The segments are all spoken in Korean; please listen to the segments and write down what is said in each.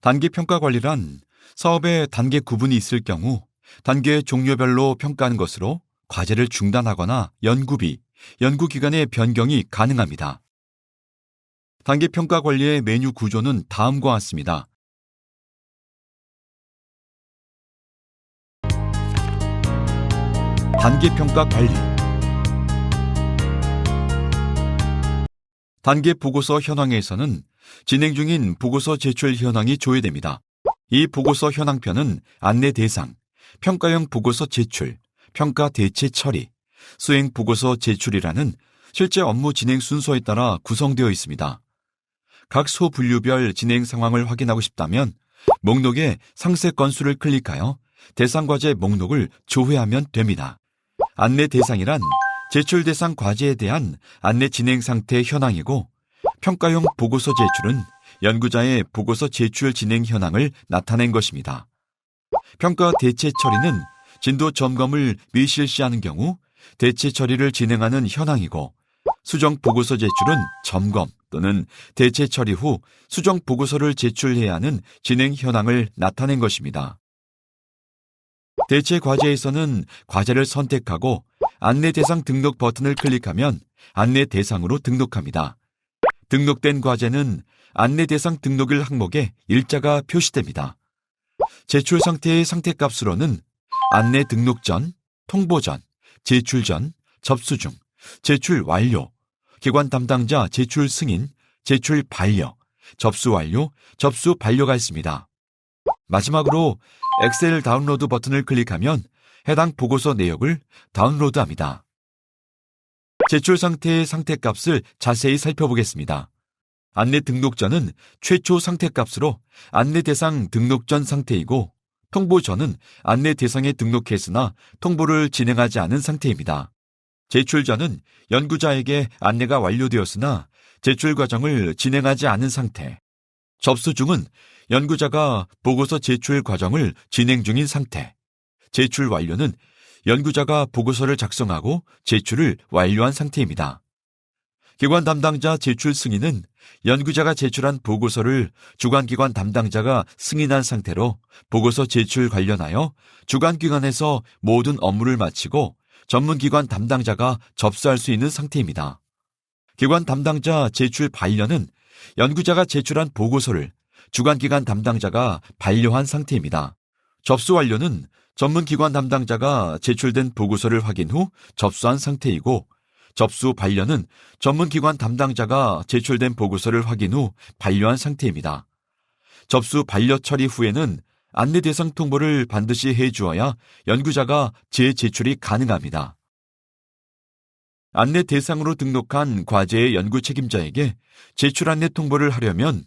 단계 평가 관리란 사업의 단계 구분이 있을 경우 단계 종류별로 평가하는 것으로 과제를 중단하거나 연구비, 연구기간의 변경이 가능합니다. 단계 평가 관리의 메뉴 구조는 다음과 같습니다. 단계 평가 관리. 단계 보고서 현황에서는 진행 중인 보고서 제출 현황이 조회됩니다. 이 보고서 현황표는 안내 대상, 평가형 보고서 제출, 평가 대체 처리, 수행 보고서 제출이라는 실제 업무 진행 순서에 따라 구성되어 있습니다. 각 소분류별 진행 상황을 확인하고 싶다면 목록의 상세 건수를 클릭하여 대상 과제 목록을 조회하면 됩니다. 안내 대상이란 제출 대상 과제에 대한 안내 진행 상태 현황이고, 평가형 보고서 제출은 연구자의 보고서 제출 진행 현황을 나타낸 것입니다. 평가 대체 처리는 진도 점검을 미실시하는 경우 대체 처리를 진행하는 현황이고, 수정 보고서 제출은 점검 또는 대체 처리 후 수정 보고서를 제출해야 하는 진행 현황을 나타낸 것입니다. 대체 과제에서는 과제를 선택하고 안내 대상 등록 버튼을 클릭하면 안내 대상으로 등록합니다. 등록된 과제는 안내 대상 등록일 항목에 일자가 표시됩니다. 제출 상태의 상태값으로는 안내 등록 전, 통보 전, 제출 전, 접수 중, 제출 완료, 기관 담당자 제출 승인, 제출 반려, 접수 완료, 접수 반려가 있습니다. 마지막으로 엑셀 다운로드 버튼을 클릭하면 해당 보고서 내역을 다운로드합니다. 제출 상태의 상태값을 자세히 살펴보겠습니다. 안내 등록 전은 최초 상태값으로 안내 대상 등록 전 상태이고, 통보 전은 안내 대상에 등록했으나 통보를 진행하지 않은 상태입니다. 제출 전은 연구자에게 안내가 완료되었으나 제출 과정을 진행하지 않은 상태. 접수 중은 연구자가 보고서 제출 과정을 진행 중인 상태. 제출 완료는 연구자가 보고서를 작성하고 제출을 완료한 상태입니다. 기관 담당자 제출 승인은 연구자가 제출한 보고서를 주관기관 담당자가 승인한 상태로 보고서 제출 관련하여 주관기관에서 모든 업무를 마치고 전문기관 담당자가 접수할 수 있는 상태입니다. 기관 담당자 제출 반려는 연구자가 제출한 보고서를 주관기관 담당자가 반려한 상태입니다. 접수 완료는 전문기관 담당자가 제출된 보고서를 확인 후 접수한 상태이고, 접수 반려는 전문기관 담당자가 제출된 보고서를 확인 후 반려한 상태입니다. 접수 반려 처리 후에는 안내 대상 통보를 반드시 해주어야 연구자가 재제출이 가능합니다. 안내 대상으로 등록한 과제의 연구 책임자에게 제출 안내 통보를 하려면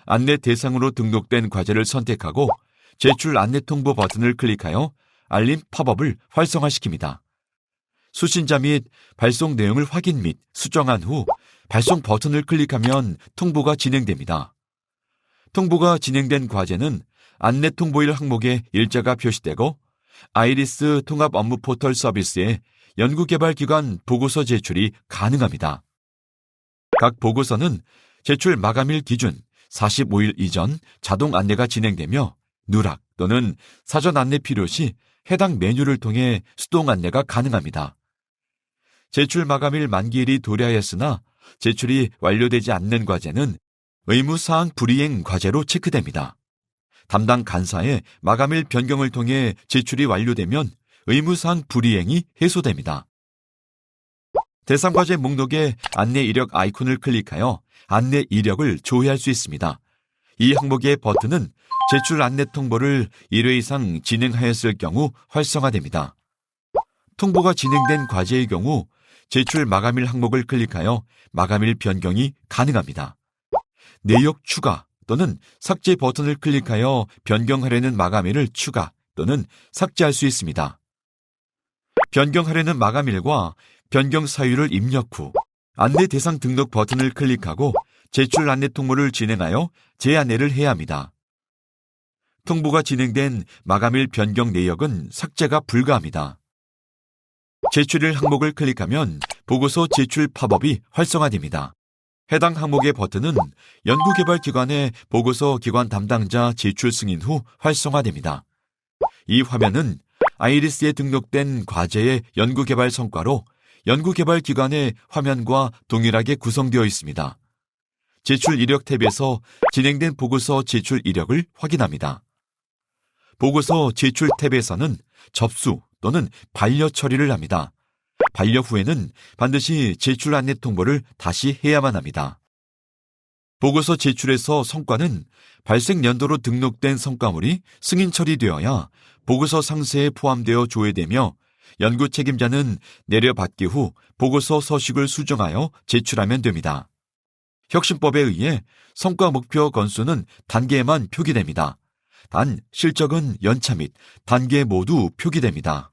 안내 대상으로 등록된 과제를 선택하고 제출 안내 통보 버튼을 클릭하여 알림 팝업을 활성화시킵니다. 수신자 및 발송 내용을 확인 및 수정한 후 발송 버튼을 클릭하면 통보가 진행됩니다. 통보가 진행된 과제는 안내 통보일 항목에 일자가 표시되고 아이리스 통합 업무 포털 서비스에 연구개발기관 보고서 제출이 가능합니다. 각 보고서는 제출 마감일 기준 45일 이전 자동 안내가 진행되며 누락 또는 사전 안내 필요시 해당 메뉴를 통해 수동 안내가 가능합니다. 제출 마감일 만기일이 도래하였으나 제출이 완료되지 않는 과제는 의무사항 불이행 과제로 체크됩니다. 담당 간사의 마감일 변경을 통해 제출이 완료되면 의무사항 불이행이 해소됩니다. 대상 과제 목록에 안내 이력 아이콘을 클릭하여 안내 이력을 조회할 수 있습니다. 이 항목의 버튼은 제출 안내 통보를 1회 이상 진행하였을 경우 활성화됩니다. 통보가 진행된 과제의 경우 제출 마감일 항목을 클릭하여 마감일 변경이 가능합니다. 내역 추가 또는 삭제 버튼을 클릭하여 변경하려는 마감일을 추가 또는 삭제할 수 있습니다. 변경하려는 마감일과 변경 사유를 입력 후 안내 대상 등록 버튼을 클릭하고 제출 안내 통보를 진행하여 재안내를 해야 합니다. 통보가 진행된 마감일 변경 내역은 삭제가 불가합니다. 제출일 항목을 클릭하면 보고서 제출 팝업이 활성화됩니다. 해당 항목의 버튼은 연구개발기관의 보고서 기관 담당자 제출 승인 후 활성화됩니다. 이 화면은 아이리스에 등록된 과제의 연구개발 성과로 연구개발기관의 화면과 동일하게 구성되어 있습니다. 제출 이력 탭에서 진행된 보고서 제출 이력을 확인합니다. 보고서 제출 탭에서는 접수 또는 반려 처리를 합니다. 반려 후에는 반드시 제출 안내 통보를 다시 해야만 합니다. 보고서 제출에서 성과는 발생 연도로 등록된 성과물이 승인 처리되어야 보고서 상세에 포함되어 조회되며 연구 책임자는 내려받기 후 보고서 서식을 수정하여 제출하면 됩니다. 혁신법에 의해 성과 목표 건수는 단계에만 표기됩니다. 단 실적은 연차 및 단계 모두 표기됩니다.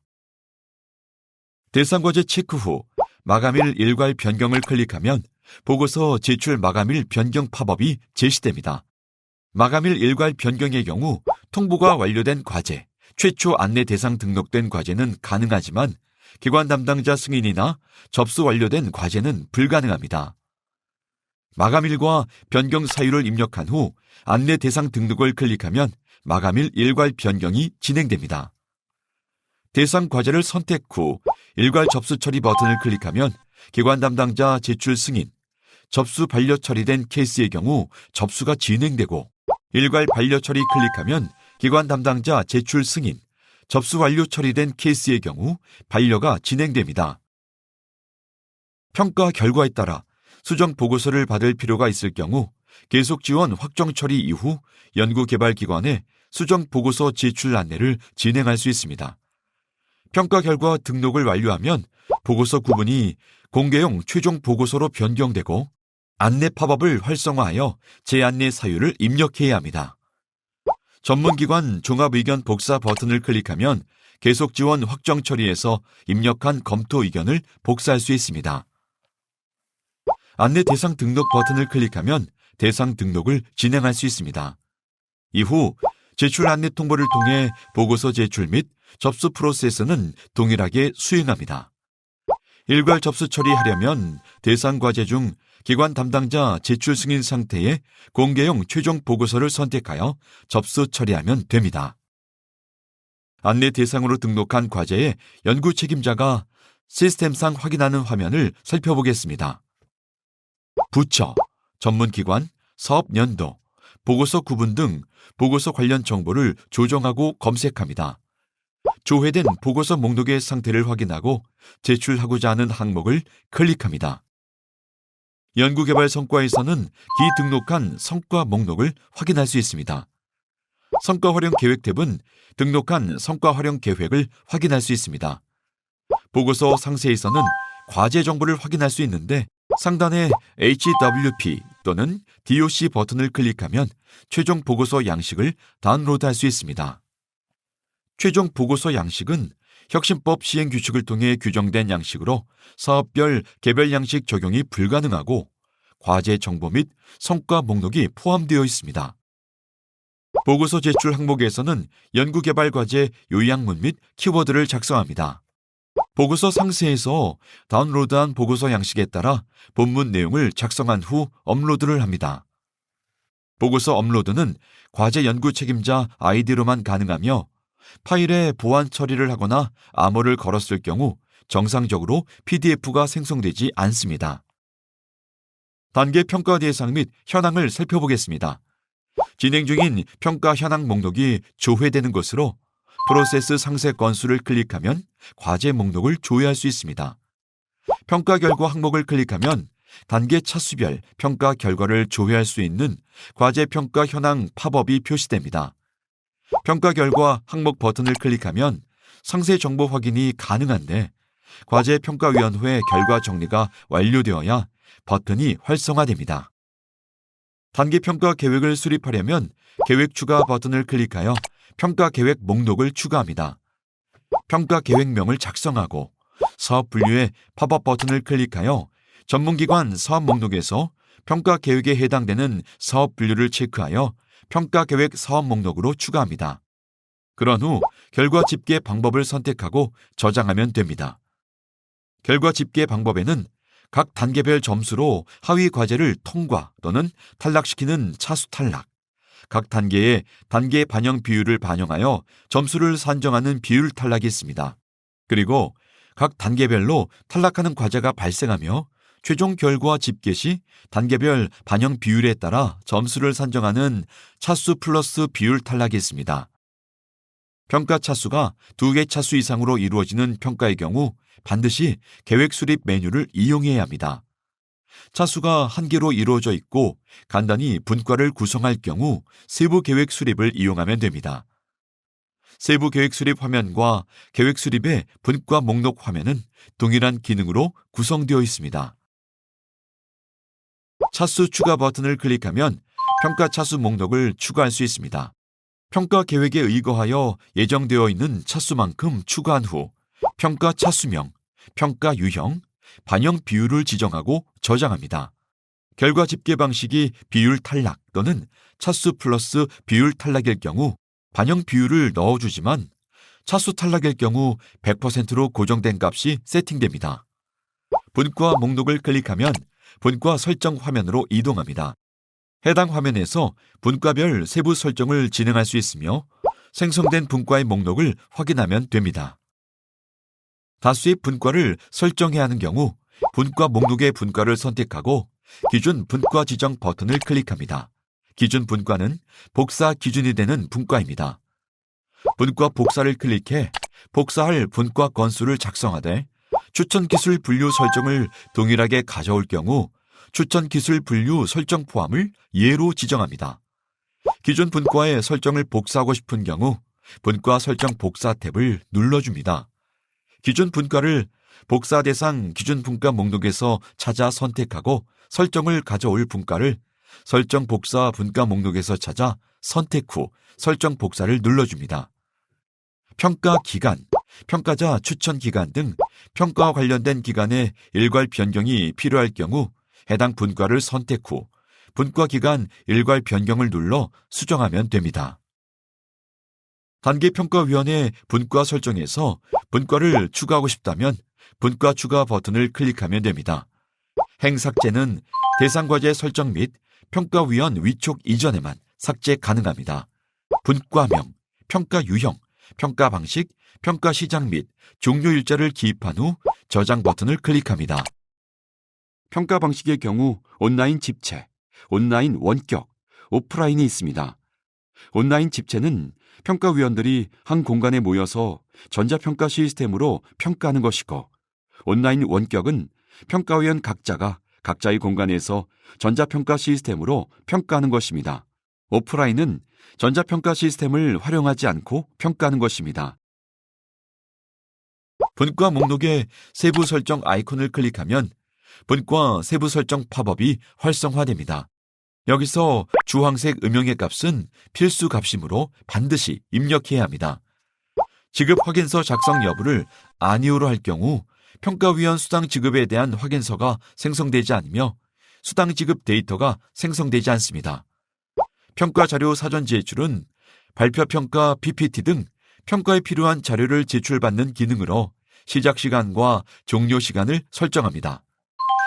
대상 과제 체크 후 마감일 일괄 변경을 클릭하면 보고서 제출 마감일 변경 팝업이 제시됩니다. 마감일 일괄 변경의 경우 통보가 완료된 과제, 최초 안내 대상 등록된 과제는 가능하지만 기관 담당자 승인이나 접수 완료된 과제는 불가능합니다. 마감일과 변경 사유를 입력한 후 안내 대상 등록을 클릭하면 마감일 일괄 변경이 진행됩니다. 대상 과제를 선택 후 일괄 접수 처리 버튼을 클릭하면 기관 담당자 제출 승인, 접수 반려 처리된 케이스의 경우 접수가 진행되고 일괄 반려 처리 클릭하면 기관 담당자 제출 승인, 접수 완료 처리된 케이스의 경우 반려가 진행됩니다. 평가 결과에 따라 수정 보고서를 받을 필요가 있을 경우 계속 지원 확정 처리 이후 연구개발기관에 수정 보고서 제출 안내를 진행할 수 있습니다. 평가 결과 등록을 완료하면 보고서 구분이 공개용 최종 보고서로 변경되고 안내 팝업을 활성화하여 재안내 사유를 입력해야 합니다. 전문기관 종합의견 복사 버튼을 클릭하면 계속 지원 확정 처리에서 입력한 검토 의견을 복사할 수 있습니다. 안내 대상 등록 버튼을 클릭하면 대상 등록을 진행할 수 있습니다. 이후 제출 안내 통보를 통해 보고서 제출 및 접수 프로세스는 동일하게 수행합니다. 일괄 접수 처리하려면 대상 과제 중 기관 담당자 제출 승인 상태의 공개용 최종 보고서를 선택하여 접수 처리하면 됩니다. 안내 대상으로 등록한 과제의 연구 책임자가 시스템상 확인하는 화면을 살펴보겠습니다. 부처, 전문기관, 사업연도, 보고서 구분 등 보고서 관련 정보를 조정하고 검색합니다. 조회된 보고서 목록의 상태를 확인하고 제출하고자 하는 항목을 클릭합니다. 연구개발 성과에서는 기등록한 성과 목록을 확인할 수 있습니다. 성과 활용 계획 탭은 등록한 성과 활용 계획을 확인할 수 있습니다. 보고서 상세에서는 과제 정보를 확인할 수 있는데 상단에 HWP 또는 DOC 버튼을 클릭하면 최종 보고서 양식을 다운로드할 수 있습니다. 최종 보고서 양식은 혁신법 시행 규칙을 통해 규정된 양식으로 사업별 개별 양식 적용이 불가능하고 과제 정보 및 성과 목록이 포함되어 있습니다. 보고서 제출 항목에서는 연구개발 과제 요약문 및 키워드를 작성합니다. 보고서 상세에서 다운로드한 보고서 양식에 따라 본문 내용을 작성한 후 업로드를 합니다. 보고서 업로드는 과제 연구 책임자 아이디로만 가능하며 파일에 보안 처리를 하거나 암호를 걸었을 경우 정상적으로 PDF가 생성되지 않습니다. 단계 평가 대상 및 현황을 살펴보겠습니다. 진행 중인 평가 현황 목록이 조회되는 것으로 프로세스 상세 건수를 클릭하면 과제 목록을 조회할 수 있습니다. 평가 결과 항목을 클릭하면 단계 차수별 평가 결과를 조회할 수 있는 과제 평가 현황 팝업이 표시됩니다. 평가 결과 항목 버튼을 클릭하면 상세 정보 확인이 가능한데 과제 평가위원회 결과 정리가 완료되어야 버튼이 활성화됩니다. 단기 평가 계획을 수립하려면 계획 추가 버튼을 클릭하여 평가 계획 목록을 추가합니다. 평가 계획명을 작성하고 사업 분류의 팝업 버튼을 클릭하여 전문기관 사업 목록에서 평가 계획에 해당되는 사업 분류를 체크하여 평가 계획 사업 목록으로 추가합니다. 그런 후 결과 집계 방법을 선택하고 저장하면 됩니다. 결과 집계 방법에는 각 단계별 점수로 하위 과제를 통과 또는 탈락시키는 차수 탈락, 각 단계의 단계 반영 비율을 반영하여 점수를 산정하는 비율 탈락이 있습니다. 그리고 각 단계별로 탈락하는 과제가 발생하며 최종 결과 집계 시 단계별 반영 비율에 따라 점수를 산정하는 차수 플러스 비율 탈락이 있습니다. 평가 차수가 2개 차수 이상으로 이루어지는 평가의 경우 반드시 계획 수립 메뉴를 이용해야 합니다. 차수가 1개로 이루어져 있고 간단히 분과를 구성할 경우 세부 계획 수립을 이용하면 됩니다. 세부 계획 수립 화면과 계획 수립의 분과 목록 화면은 동일한 기능으로 구성되어 있습니다. 차수 추가 버튼을 클릭하면 평가 차수 목록을 추가할 수 있습니다. 평가 계획에 의거하여 예정되어 있는 차수만큼 추가한 후 평가 차수명, 평가 유형, 반영 비율을 지정하고 저장합니다. 결과 집계 방식이 비율 탈락 또는 차수 플러스 비율 탈락일 경우 반영 비율을 넣어주지만 차수 탈락일 경우 100%로 고정된 값이 세팅됩니다. 분과 목록을 클릭하면 분과 설정 화면으로 이동합니다. 해당 화면에서 분과별 세부 설정을 진행할 수 있으며 생성된 분과의 목록을 확인하면 됩니다. 다수의 분과를 설정해야 하는 경우 분과 목록의 분과를 선택하고 기준 분과 지정 버튼을 클릭합니다. 기준 분과는 복사 기준이 되는 분과입니다. 분과 복사를 클릭해 복사할 분과 건수를 작성하되 추천 기술 분류 설정을 동일하게 가져올 경우 추천 기술 분류 설정 포함을 예로 지정합니다. 기존 분과의 설정을 복사하고 싶은 경우 분과 설정 복사 탭을 눌러줍니다. 기존 분과를 복사 대상 기준 분과 목록에서 찾아 선택하고 설정을 가져올 분과를 설정 복사 분과 목록에서 찾아 선택 후 설정 복사를 눌러줍니다. 평가 기간, 평가자 추천 기간 등 평가와 관련된 기간에 일괄 변경이 필요할 경우 해당 분과를 선택 후 분과 기간 일괄 변경을 눌러 수정하면 됩니다. 단계평가위원회 분과 설정에서 분과를 추가하고 싶다면 분과 추가 버튼을 클릭하면 됩니다. 행삭제는 대상과제 설정 및 평가위원 위촉 이전에만 삭제 가능합니다. 분과명, 평가 유형, 평가 방식, 평가 시작 및 종료 일자를 기입한 후 저장 버튼을 클릭합니다. 평가 방식의 경우 온라인 집체, 온라인 원격, 오프라인이 있습니다. 온라인 집체는 평가위원들이 한 공간에 모여서 전자평가 시스템으로 평가하는 것이고, 온라인 원격은 평가위원 각자가 각자의 공간에서 전자평가 시스템으로 평가하는 것입니다. 오프라인은 전자평가 시스템을 활용하지 않고 평가하는 것입니다. 분과 목록의 세부 설정 아이콘을 클릭하면 분과 세부 설정 팝업이 활성화됩니다. 여기서 주황색 음영의 값은 필수 값이므로 반드시 입력해야 합니다. 지급 확인서 작성 여부를 아니오로 할 경우 평가위원 수당 지급에 대한 확인서가 생성되지 않으며 수당 지급 데이터가 생성되지 않습니다. 평가 자료 사전 제출은 발표 평가 PPT 등 평가에 필요한 자료를 제출받는 기능으로 시작 시간과 종료 시간을 설정합니다.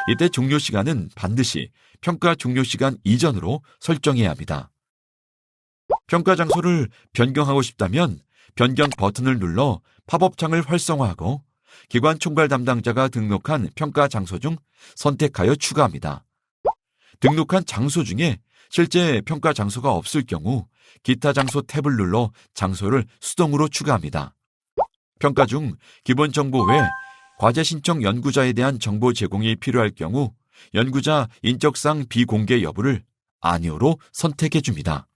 이때 종료 시간은 반드시 평가 종료 시간 이전으로 설정해야 합니다. 평가 장소를 변경하고 싶다면 변경 버튼을 눌러 팝업 창을 활성화하고 기관 총괄 담당자가 등록한 평가 장소 중 선택하여 추가합니다. 등록한 장소 중에 실제 평가 장소가 없을 경우 기타 장소 탭을 눌러 장소를 수동으로 추가합니다. 평가 중 기본 정보 외 과제 신청 연구자에 대한 정보 제공이 필요할 경우 연구자 인적사항 비공개 여부를 아니오로 선택해 줍니다.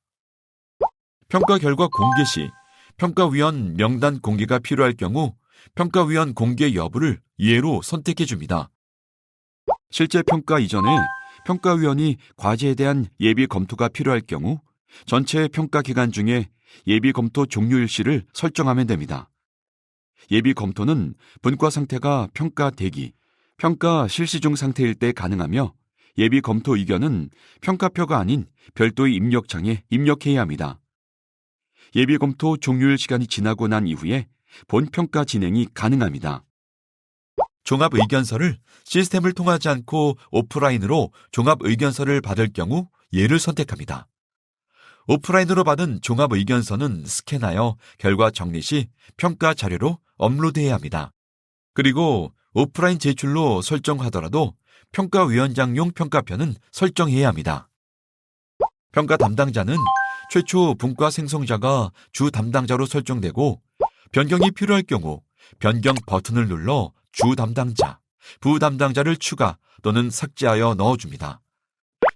평가 결과 공개 시 평가위원 명단 공개가 필요할 경우 평가위원 공개 여부를 예로 선택해 줍니다. 실제 평가 이전에 평가위원이 과제에 대한 예비 검토가 필요할 경우 전체 평가 기간 중에 예비 검토 종료일 시를 설정하면 됩니다. 예비 검토는 분과 상태가 평가 대기, 평가 실시 중 상태일 때 가능하며 예비 검토 의견은 평가표가 아닌 별도의 입력창에 입력해야 합니다. 예비 검토 종료일 시간이 지나고 난 이후에 본 평가 진행이 가능합니다. 종합의견서를 시스템을 통하지 않고 오프라인으로 종합의견서를 받을 경우 예를 선택합니다. 오프라인으로 받은 종합의견서는 스캔하여 결과 정리 시 평가 자료로 업로드해야 합니다. 그리고 오프라인 제출로 설정하더라도 평가위원장용 평가표는 설정해야 합니다. 평가 담당자는 최초 분과 생성자가 주 담당자로 설정되고 변경이 필요할 경우 변경 버튼을 눌러 주 담당자, 부 담당자를 추가 또는 삭제하여 넣어줍니다.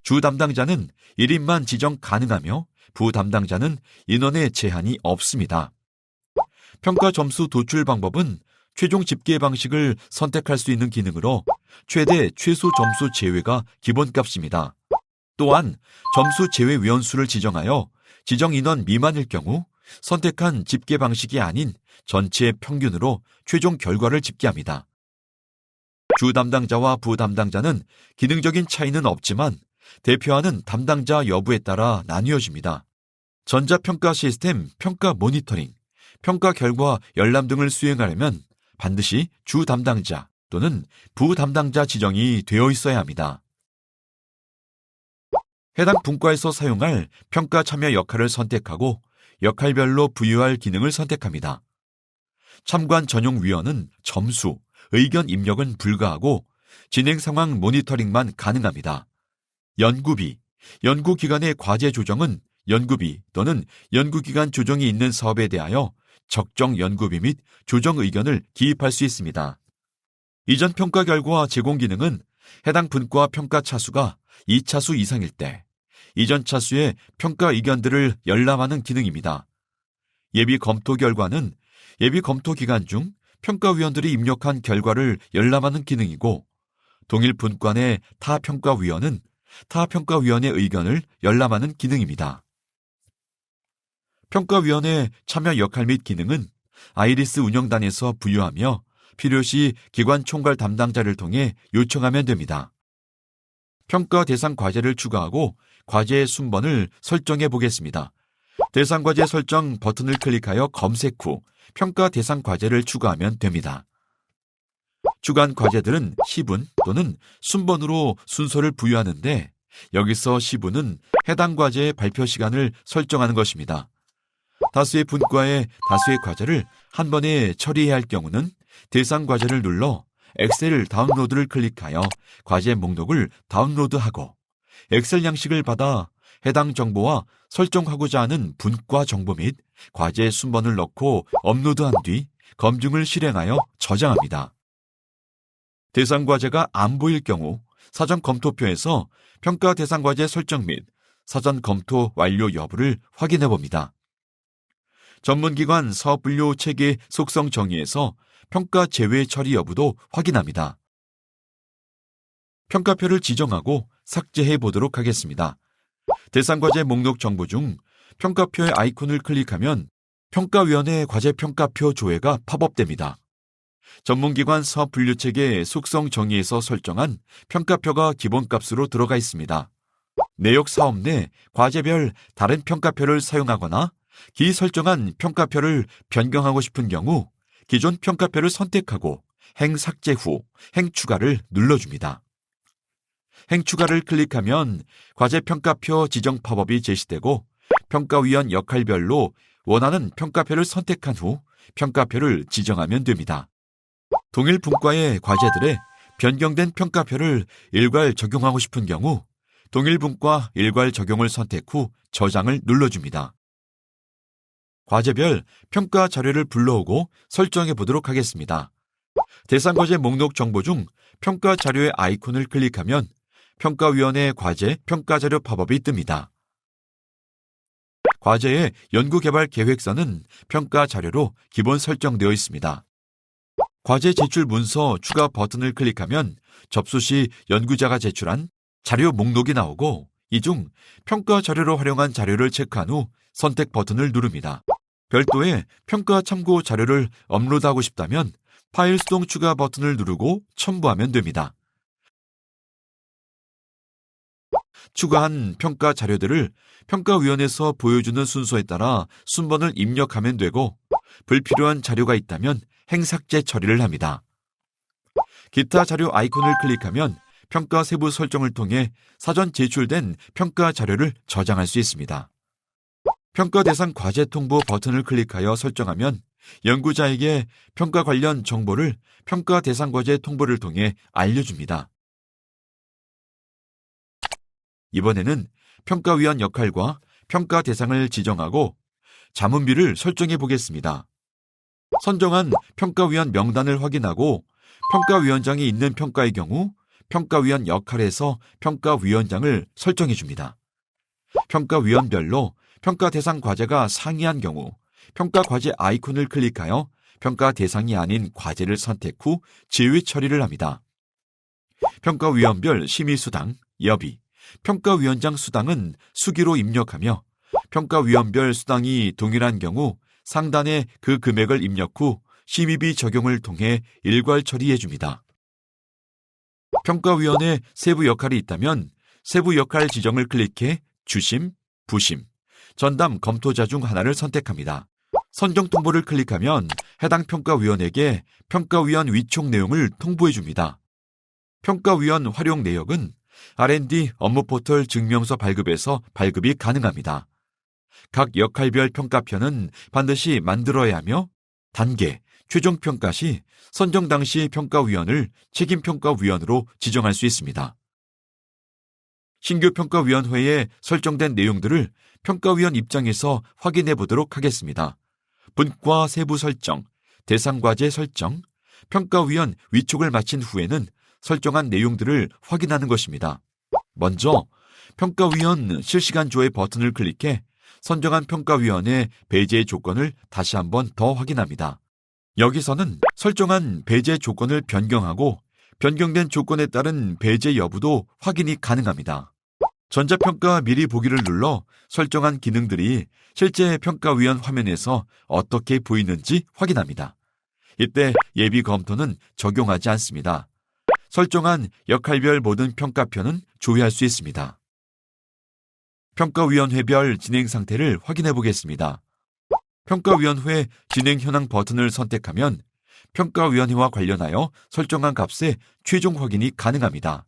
주 담당자는 1인만 지정 가능하며 부 담당자는 인원에 제한이 없습니다. 평가 점수 도출 방법은 최종 집계 방식을 선택할 수 있는 기능으로 최대 최소 점수 제외가 기본값입니다. 또한 점수 제외 위원수를 지정하여 지정 인원 미만일 경우 선택한 집계 방식이 아닌 전체 평균으로 최종 결과를 집계합니다. 주 담당자와 부 담당자는 기능적인 차이는 없지만 대표하는 담당자 여부에 따라 나뉘어집니다. 전자평가 시스템 평가 모니터링, 평가 결과 열람 등을 수행하려면 반드시 주 담당자 또는 부 담당자 지정이 되어 있어야 합니다. 해당 분과에서 사용할 평가 참여 역할을 선택하고 역할별로 부여할 기능을 선택합니다. 참관 전용 위원은 점수, 의견 입력은 불가하고 진행 상황 모니터링만 가능합니다. 연구비, 연구기관의 과제 조정은 연구비 또는 연구기관 조정이 있는 사업에 대하여 적정 연구비 및 조정 의견을 기입할 수 있습니다. 이전 평가 결과 제공 기능은 해당 분과 평가 차수가 2차수 이상일 때 이전 차수의 평가 의견들을 열람하는 기능입니다. 예비 검토 결과는 예비 검토 기간 중 평가위원들이 입력한 결과를 열람하는 기능이고 동일 분과 내 타 평가위원은 타 평가위원의 의견을 열람하는 기능입니다. 평가위원회 참여 역할 및 기능은 아이리스 운영단에서 부여하며 필요시 기관 총괄 담당자를 통해 요청하면 됩니다. 평가 대상 과제를 추가하고 과제의 순번을 설정해 보겠습니다. 대상 과제 설정 버튼을 클릭하여 검색 후 평가 대상 과제를 추가하면 됩니다. 추가한 과제들은 시분 또는 순번으로 순서를 부여하는데 여기서 시분은 해당 과제의 발표 시간을 설정하는 것입니다. 다수의 분과에 다수의 과제를 한 번에 처리해야 할 경우는 대상 과제를 눌러 엑셀 다운로드를 클릭하여 과제 목록을 다운로드하고 엑셀 양식을 받아 해당 정보와 설정하고자 하는 분과 정보 및 과제 순번을 넣고 업로드한 뒤 검증을 실행하여 저장합니다. 대상 과제가 안 보일 경우 사전 검토표에서 평가 대상 과제 설정 및 사전 검토 완료 여부를 확인해 봅니다. 전문기관 사업분류 체계 속성 정의에서 평가 제외 처리 여부도 확인합니다. 평가표를 지정하고 삭제해 보도록 하겠습니다. 대상 과제 목록 정보 중 평가표의 아이콘을 클릭하면 평가위원회 과제 평가표 조회가 팝업됩니다. 전문기관 사업분류체계 속성 정의에서 설정한 평가표가 기본값으로 들어가 있습니다. 내역 사업 내 과제별 다른 평가표를 사용하거나 기설정한 평가표를 변경하고 싶은 경우 기존 평가표를 선택하고 행 삭제 후 행 추가를 눌러줍니다. 행 추가를 클릭하면 과제 평가표 지정 팝업이 제시되고 평가위원 역할별로 원하는 평가표를 선택한 후 평가표를 지정하면 됩니다. 동일 분과의 과제들에 변경된 평가표를 일괄 적용하고 싶은 경우 동일 분과 일괄 적용을 선택 후 저장을 눌러줍니다. 과제별 평가 자료를 불러오고 설정해 보도록 하겠습니다. 대상 과제 목록 정보 중 평가 자료의 아이콘을 클릭하면 평가위원회 과제 평가 자료 팝업이 뜹니다. 과제의 연구개발 계획서는 평가 자료로 기본 설정되어 있습니다. 과제 제출 문서 추가 버튼을 클릭하면 접수 시 연구자가 제출한 자료 목록이 나오고 이 중 평가 자료로 활용한 자료를 체크한 후 선택 버튼을 누릅니다. 별도의 평가 참고 자료를 업로드하고 싶다면 파일 수동 추가 버튼을 누르고 첨부하면 됩니다. 추가한 평가 자료들을 평가위원회에서 보여주는 순서에 따라 순번을 입력하면 되고 불필요한 자료가 있다면 행삭제 처리를 합니다. 기타 자료 아이콘을 클릭하면 평가 세부 설정을 통해 사전 제출된 평가 자료를 저장할 수 있습니다. 평가 대상 과제 통보 버튼을 클릭하여 설정하면 연구자에게 평가 관련 정보를 평가 대상 과제 통보를 통해 알려줍니다. 이번에는 평가위원 역할과 평가 대상을 지정하고 자문비를 설정해 보겠습니다. 선정한 평가위원 명단을 확인하고 평가위원장이 있는 평가의 경우 평가위원 역할에서 평가위원장을 설정해 줍니다. 평가위원별로 평가 대상 과제가 상이한 경우 평가 과제 아이콘을 클릭하여 평가 대상이 아닌 과제를 선택 후 제외 처리를 합니다. 평가위원별 심의수당, 여비, 평가위원장 수당은 수기로 입력하며 평가위원별 수당이 동일한 경우 상단에 그 금액을 입력 후 심의비 적용을 통해 일괄 처리해 줍니다. 평가위원회 세부 역할이 있다면 세부 역할 지정을 클릭해 주심, 부심, 전담 검토자 중 하나를 선택합니다. 선정 통보를 클릭하면 해당 평가위원에게 평가위원 위촉 내용을 통보해 줍니다. 평가위원 활용 내역은 R&D 업무 포털 증명서 발급에서 발급이 가능합니다. 각 역할별 평가편은 반드시 만들어야 하며 단계, 최종 평가 시 선정 당시 평가위원을 책임평가위원으로 지정할 수 있습니다. 신규 평가위원회에 설정된 내용들을 평가위원 입장에서 확인해 보도록 하겠습니다. 분과 세부 설정, 대상 과제 설정, 평가위원 위촉을 마친 후에는 설정한 내용들을 확인하는 것입니다. 먼저 평가위원 실시간 조회 버튼을 클릭해 선정한 평가위원의 배제 조건을 다시 한번 더 확인합니다. 여기서는 설정한 배제 조건을 변경하고 변경된 조건에 따른 배제 여부도 확인이 가능합니다. 전자평가 미리 보기를 눌러 설정한 기능들이 실제 평가위원 화면에서 어떻게 보이는지 확인합니다. 이때 예비 검토는 적용하지 않습니다. 설정한 역할별 모든 평가편은 조회할 수 있습니다. 평가위원회별 진행 상태를 확인해 보겠습니다. 평가위원회 진행 현황 버튼을 선택하면 평가위원회와 관련하여 설정한 값의 최종 확인이 가능합니다.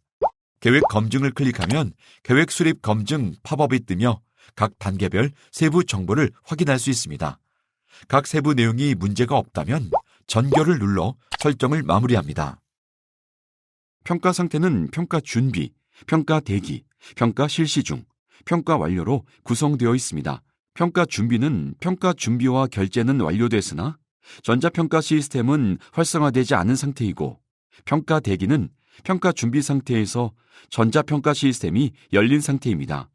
계획 검증을 클릭하면 계획 수립 검증 팝업이 뜨며 각 단계별 세부 정보를 확인할 수 있습니다. 각 세부 내용이 문제가 없다면 전결을 눌러 설정을 마무리합니다. 평가 상태는 평가 준비, 평가 대기, 평가 실시 중, 평가 완료로 구성되어 있습니다. 평가 준비는 평가 준비와 결제는 완료됐으나 전자평가 시스템은 활성화되지 않은 상태이고, 평가 대기는 평가 준비 상태에서 전자평가 시스템이 열린 상태입니다.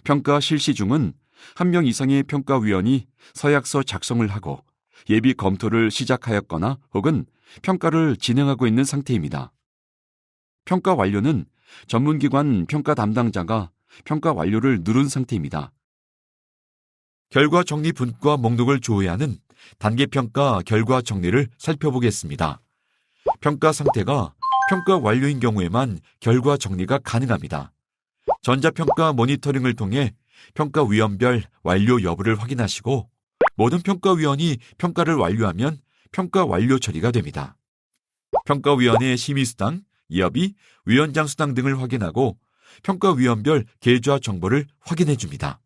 평가 실시 중은 1명 이상의 평가위원이 서약서 작성을 하고 예비 검토를 시작하였거나 혹은 평가를 진행하고 있는 상태입니다. 평가 완료는 전문기관 평가 담당자가 평가 완료를 누른 상태입니다. 결과 정리 분과 목록을 조회하는 단계평가 결과 정리를 살펴보겠습니다. 평가 상태가 평가 완료인 경우에만 결과 정리가 가능합니다. 전자평가 모니터링을 통해 평가위원별 완료 여부를 확인하시고 모든 평가위원이 평가를 완료하면 평가 완료 처리가 됩니다. 평가위원의 심의수당, 여비, 위원장 수당 등을 확인하고 평가위원별 계좌 정보를 확인해 줍니다.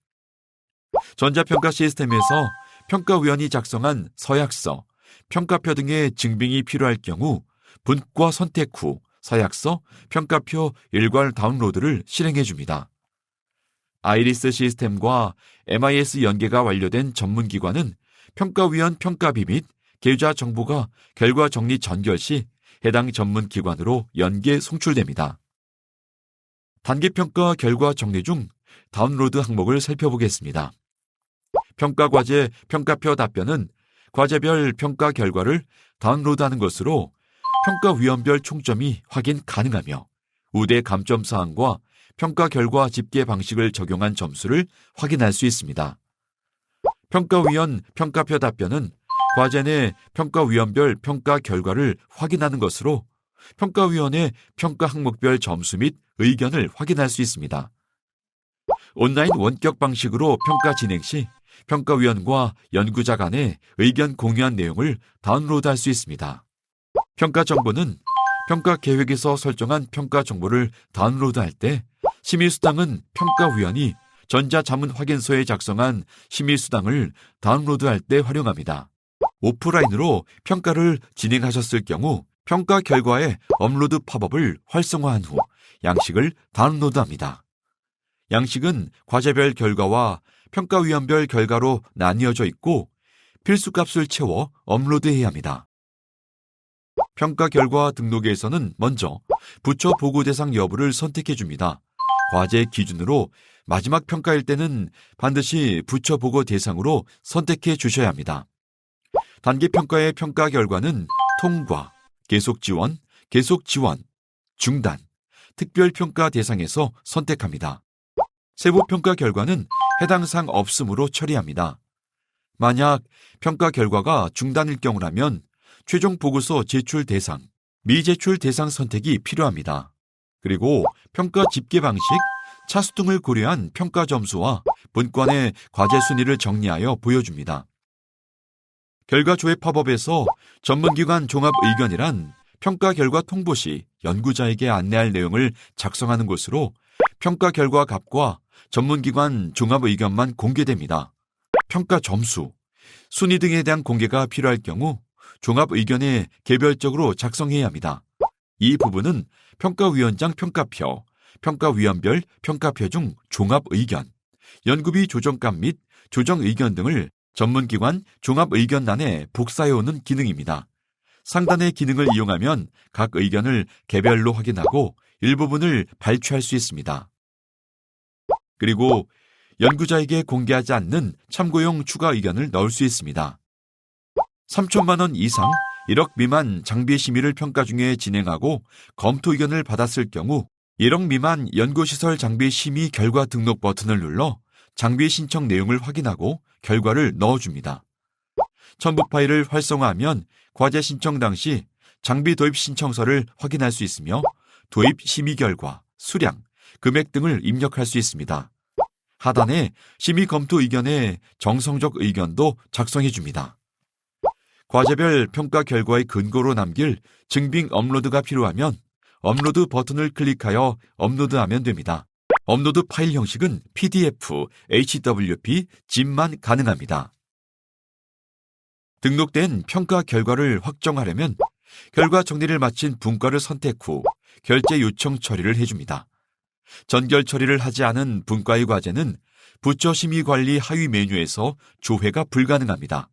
전자평가 시스템에서 평가위원이 작성한 서약서, 평가표 등의 증빙이 필요할 경우 분과 선택 후 서약서, 평가표 일괄 다운로드를 실행해 줍니다. 아이리스 시스템과 MIS 연계가 완료된 전문기관은 평가위원 평가비 및 계좌 정보가 결과 정리 전결 시 해당 전문기관으로 연계 송출됩니다. 단계평가 결과 정리 중 다운로드 항목을 살펴보겠습니다. 평가과제 평가표 답변은 과제별 평가 결과를 다운로드하는 것으로 평가위원별 총점이 확인 가능하며 우대 감점사항과 평가 결과 집계 방식을 적용한 점수를 확인할 수 있습니다. 평가위원 평가표 답변은 과제 내 평가위원별 평가 결과를 확인하는 것으로 평가위원의 평가 항목별 점수 및 의견을 확인할 수 있습니다. 온라인 원격 방식으로 평가 진행 시 평가위원과 연구자 간의 의견 공유한 내용을 다운로드할 수 있습니다. 평가 정보는 평가 계획에서 설정한 평가 정보를 다운로드할 때 심의수당은 평가위원이 전자자문확인서에 작성한 심의수당을 다운로드할 때 활용합니다. 오프라인으로 평가를 진행하셨을 경우 평가 결과의 업로드 팝업을 활성화한 후 양식을 다운로드합니다. 양식은 과제별 결과와 평가위원별 결과로 나뉘어져 있고 필수값을 채워 업로드해야 합니다. 평가 결과 등록에서는 먼저 부처 보고 대상 여부를 선택해 줍니다. 과제 기준으로 마지막 평가일 때는 반드시 부처 보고 대상으로 선택해 주셔야 합니다. 단기 평가의 평가 결과는 통과, 계속 지원, 중단, 특별 평가 대상에서 선택합니다. 세부 평가 결과는 해당 사항 없음으로 처리합니다. 만약 평가 결과가 중단일 경우라면 최종 보고서 제출 대상, 미제출 대상 선택이 필요합니다. 그리고 평가 집계 방식, 차수 등을 고려한 평가 점수와 본권의 과제 순위를 정리하여 보여줍니다. 결과 조회 팝업에서 전문기관 종합 의견이란 평가 결과 통보 시 연구자에게 안내할 내용을 작성하는 곳으로 평가 결과 값과 전문기관 종합 의견만 공개됩니다. 평가 점수, 순위 등에 대한 공개가 필요할 경우 종합 의견에 개별적으로 작성해야 합니다. 이 부분은 평가위원장 평가표, 평가위원별 평가표 중 종합 의견, 연구비 조정값 및 조정 의견 등을 전문기관 종합 의견란에 복사해오는 기능입니다. 상단의 기능을 이용하면 각 의견을 개별로 확인하고 일부분을 발췌할 수 있습니다. 그리고 연구자에게 공개하지 않는 참고용 추가 의견을 넣을 수 있습니다. 3천만 원 이상 1억 미만 장비 심의를 평가 중에 진행하고 검토 의견을 받았을 경우 1억 미만 연구시설 장비 심의 결과 등록 버튼을 눌러 장비 신청 내용을 확인하고 결과를 넣어줍니다. 첨부 파일을 활성화하면 과제 신청 당시 장비 도입 신청서를 확인할 수 있으며 도입 심의 결과, 수량, 금액 등을 입력할 수 있습니다. 하단에 심의 검토 의견의 정성적 의견도 작성해 줍니다. 과제별 평가 결과의 근거로 남길 증빙 업로드가 필요하면 업로드 버튼을 클릭하여 업로드하면 됩니다. 업로드 파일 형식은 PDF, HWP, ZIP만 가능합니다. 등록된 평가 결과를 확정하려면 결과 정리를 마친 분과를 선택 후 결제 요청 처리를 해줍니다. 전결 처리를 하지 않은 분과의 과제는 부처 심의관리 하위 메뉴에서 조회가 불가능합니다.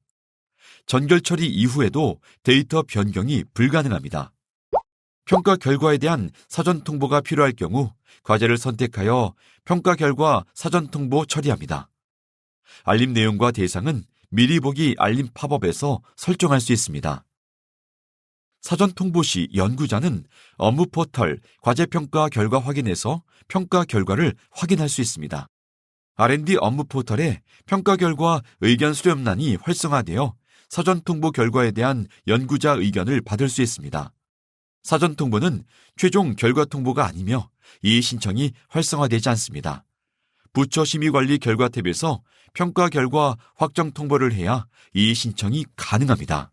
전결 처리 이후에도 데이터 변경이 불가능합니다. 평가 결과에 대한 사전 통보가 필요할 경우 과제를 선택하여 평가 결과 사전 통보 처리합니다. 알림 내용과 대상은 미리 보기 알림 팝업에서 설정할 수 있습니다. 사전 통보 시 연구자는 업무 포털 과제평가 결과 확인에서 평가 결과를 확인할 수 있습니다. R&D 업무 포털에 평가 결과 의견 수렴란이 활성화되어 사전 통보 결과에 대한 연구자 의견을 받을 수 있습니다. 사전 통보는 최종 결과 통보가 아니며 이 신청이 활성화되지 않습니다. 부처 심의관리 결과 탭에서 평가 결과 확정 통보를 해야 이 신청이 가능합니다.